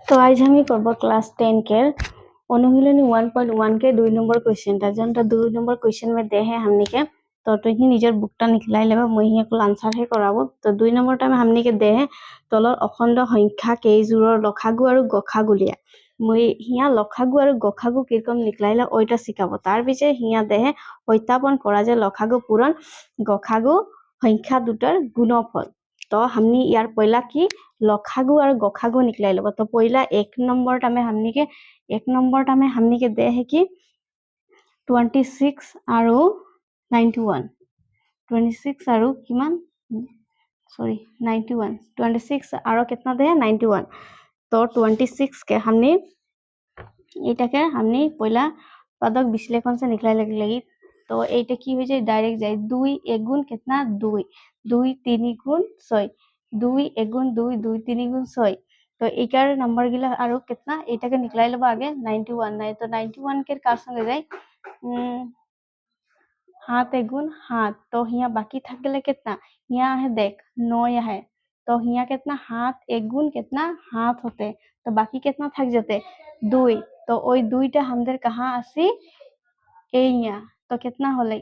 तो आज हम करब क्लास 10 के अनुशीलनी 1.1 के 2 नंबर क्वेश्चन ता जनता 2 नंबर क्वेश्चन में दे है हमनी के तो ही निजर बुकटा निखिलाई लेबा মই हि को आंसर हे कराबो तो 2 नंबर टाइम हमनी के दे है तलर अखंड संख्या केइजुৰৰ लखागु আৰু गखागु लिया মই হিয়া লখাগু আৰু গখাগু কিরকম নিকলাইলা ওইটা শিখাবো তার পিছে হিয়া দেহে সত্যাপন করা যে লখাগু পূরণ গখাগু সংখ্যা দুটাৰ গুণফল तो हमनी यार पहला की लखागु और गखागु निकलाई लेबो तो पहला 1 नंबर टाइम हमनी के दे है कि 26 और 91 26 और किमान सॉरी 91 26 और कितना दे है 91 तो 26 के हमनी एटाके हमनी पहला पदक विश्लेषण से निकलाई लगी तो एटा की हो जाए डायरेक्ट जाए 2 1 गुण कितना 2 2 3 गुण 6 2 1 गुण 2 2 3 गुण 6 तो एकार नंबर गिला आरो कितना एटा के निकलाई लेबा आगे 91 नहीं तो 91 के कार संगे जाए हाथ 1 गुण हाथ तो हिया बाकी थक गेले कितना हिया है देख 9 है तो हिया कितना हाथ 1 गुण कितना हाथ होते तो बाकी कितना थक जाते 2 तो ओई 2टा हमদের कहां आसी एइया तो कितना होले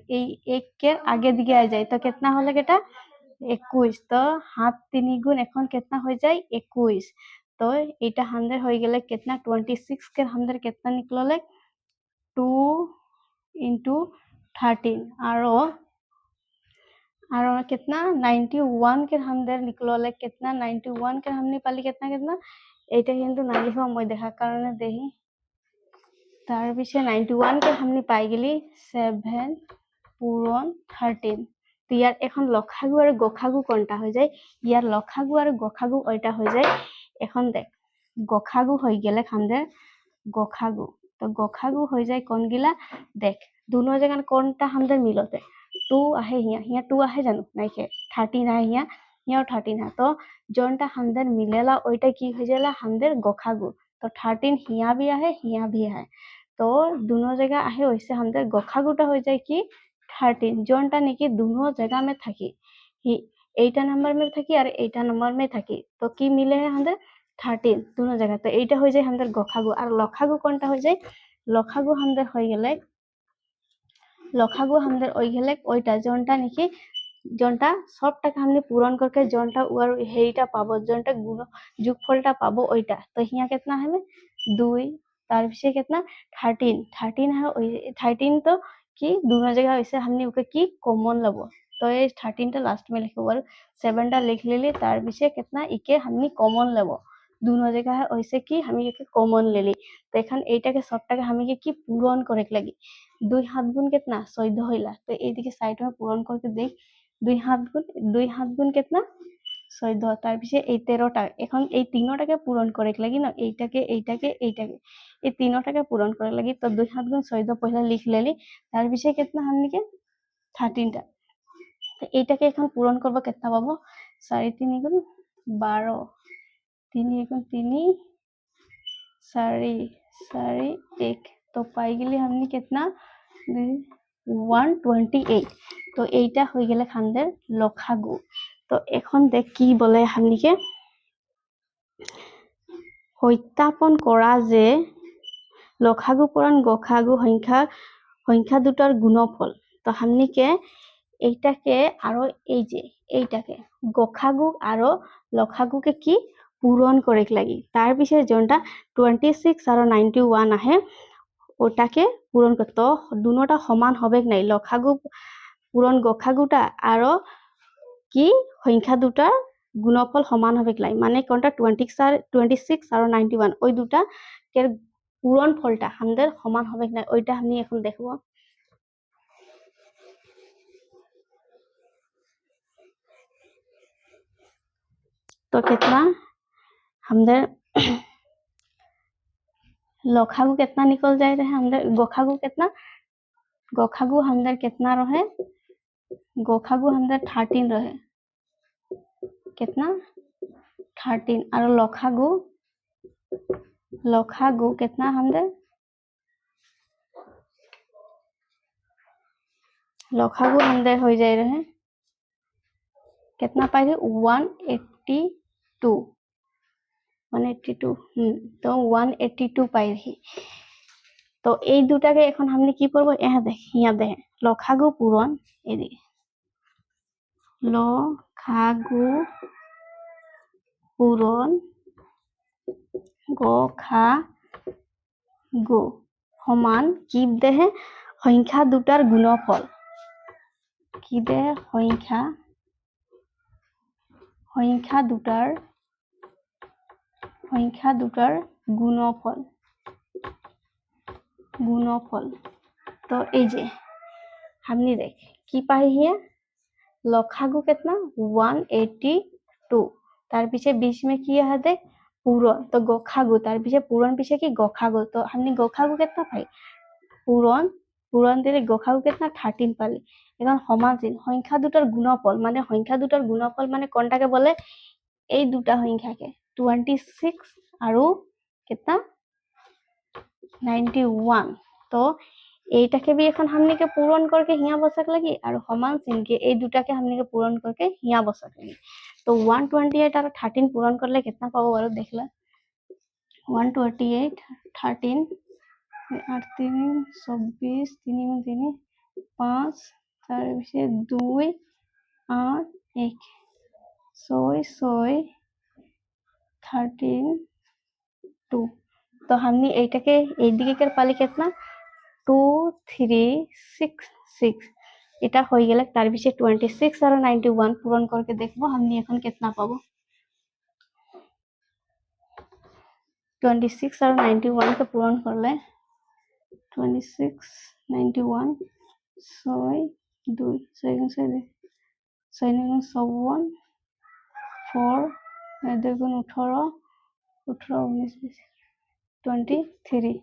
एक के आगे दिखे आ जाए तो कितना होले बेटा 21 तो हाथ 3 गुण এখন कितना हो जाए 21 तो एटा हमদের हो गेले कितना 26 के हमদের कितना निकलले 2 into 13 और कितना 91 के हमদের निकलले कितना 91 के हमने पाली कितना एटा কিন্তু না লিখবা মই দেখা কারণে দেহি तार पिछे 91 के हमने पाई गेली 7 पूरण 13 तो यार এখন লখাগু আর গখাগু কোনটা হৈ যায় ইয়ার লখাগু আর গখাগু ওইটা হৈ যায় এখন দেখ গখাগু হৈ গেলে খান্দে গখাগু তো গখাগু হৈ যায় কোন গিলা দেখ দুনো জায়গা কোনটা हमদের मिलते 2 आहे हिया 2 आहे জানো নাইকে 13 आहे हिया 13 है तो जोनटा हमদের मिलेला ওইটা কি হৈ जाला हमদের গখাগু तो 13 हिया भी है तो दोनों जगह आहे वैसे हमদের गखागुटा हो जाए कि 13 जोनटा नेकी दोनों जगह में थकी ही 8 नंबर में थकी और 8 नंबर में थकी तो की मिले है हमদের 13 दोनों जगह तो एटा हो जाए हमদের गखागु और लखागु कोनटा हो जाए लखागु हमদের हो गेले लखागु हमদের ओई गेले ओइटा जोनटा नेकी जोनटा सबटाके हमने पूरण करके जोनटा और हेइटा पाबो जोनटा गुण যোগফলটা पाबो ओइटा तो हिया कितना है 2 तार पिछे कितना 13 है 13 तो कि दोनों जगह वैसे हमने ओके की कॉमन लेबो तो ये 13 टा लास्ट में लिखो और 7 टा लिख लेली तार पिछे कितना इके हमने कॉमन लेबो दोनों जगह है वैसे कि हम इके कॉमन लेली तो एखन एटाके सबटाके हमें की पूरण करे लगी 2 हाथ गुण कितना 14 हइला तो एदिके साइड में पूरण करके देख 2 हाथ गुण कितना 14 तार पिछे 13 टा এখন এই তিনটাকে পূরণ করে লাগি না এইটাকে এই তিনটাকে পূরণ করে লাগি তো 2 हाथ गुण 14 पहला लिख लेली तार पिछे कितना हमनी के 13 टा तो এইটাকে এখন পূরণ করব कितना পাবো 3.5 गुण 12 3 गुण 3 4 1 तो पाई गेली हमनी कितना 128 तो এইটা হই গেলে খান্দের লখাগু तो এখন দেখ কি বলে हमनी के সত্যাপন করা যে লখাগু পূরণ গখাগু সংখ্যা দুটার গুণফল তো हमनी के এইটাকে আর এই যে এইটাকে গখাগু আর লখাগুকে কি পূরণ করে লাগি তার পিছে जोनटा 26 আর 91 আহে ওটাকে পূরণ করতে তো দুটোটা সমান হবে নাই লখাগু পূরণ গখাগুটা আর কি সংখ্যা দুটার গুণফল সমান হবে লাই মানে কোনটা 26 আর 91 ওই দুটা কে পূরণ ফলটা हमদের সমান হবে না ওইটা আমি এখন দেখব तो कितना हमদের लखागु कितना निकल जाए रहे हमদের गखागु हमদের कितना रहे गखागु हमদের 13 रहे कितना 13 और लखागु कितना हमদের लखागु हमদের हो जाए रहे कितना पाए 182 182 তো 182 পাইহি তো এই দুটাকে এখন আমি কি করব ইয়া দেখে লসাগু পূরণ এদিকে লসাগু পূরণ গসাগু সমান কি দেহে সংখ্যা দুটাৰ গুণফল কি দেহে সংখ্যা দুটাৰ গুণফল तो এই যে हमने देख কি পাই হিয়া লসাগু कितना 182 तार पीछे बीच में की है देख पूरण तो गसागु तार पीछे पूरण पीछे की गसागु तो हमने गसागु कितना पाई पूरण दिले गसागु कितना 13 पाली এখন সমানচিন সংখ্যা দুটাৰ গুণফল মানে কোনটাকে বলে এই দুটা সংখ্যাকে 26 আৰু कितना 91 तो এইটাকে भी এখন हमने के पूरण करके हिया बसक लगी और समान चिन्ह के এই দুটাকে हमने के पूरण करके हिया बसक लगी तो 128 और 13 पूरण करले कितना पाबो बारो देखला 128 13 8 3 26 3 3 5 তার পিছে 2 8 1 6 6 13 2 तो हमने এইটাকে এই দিকে कर পালি कितना 2366 এটা হয়ে গেলে তার পিছে 26 আর 91 পূরণ করকে দেখবো हमने এখন कितना পাবো 26 और 91 को पूरण करले 26 91 6 2 6 6 54 4 2 18 19 23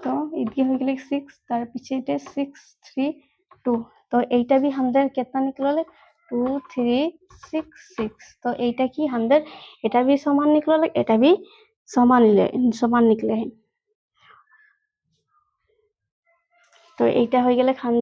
तो इतके हो गए 6 तार पीछे 632 तो এইটা भी আমাদের कितना निकलले 2366 तो এইটা কি আমাদের এটা भी समान निकलले এটা भी समान निकले हैं तो এইটা হয়ে গেলে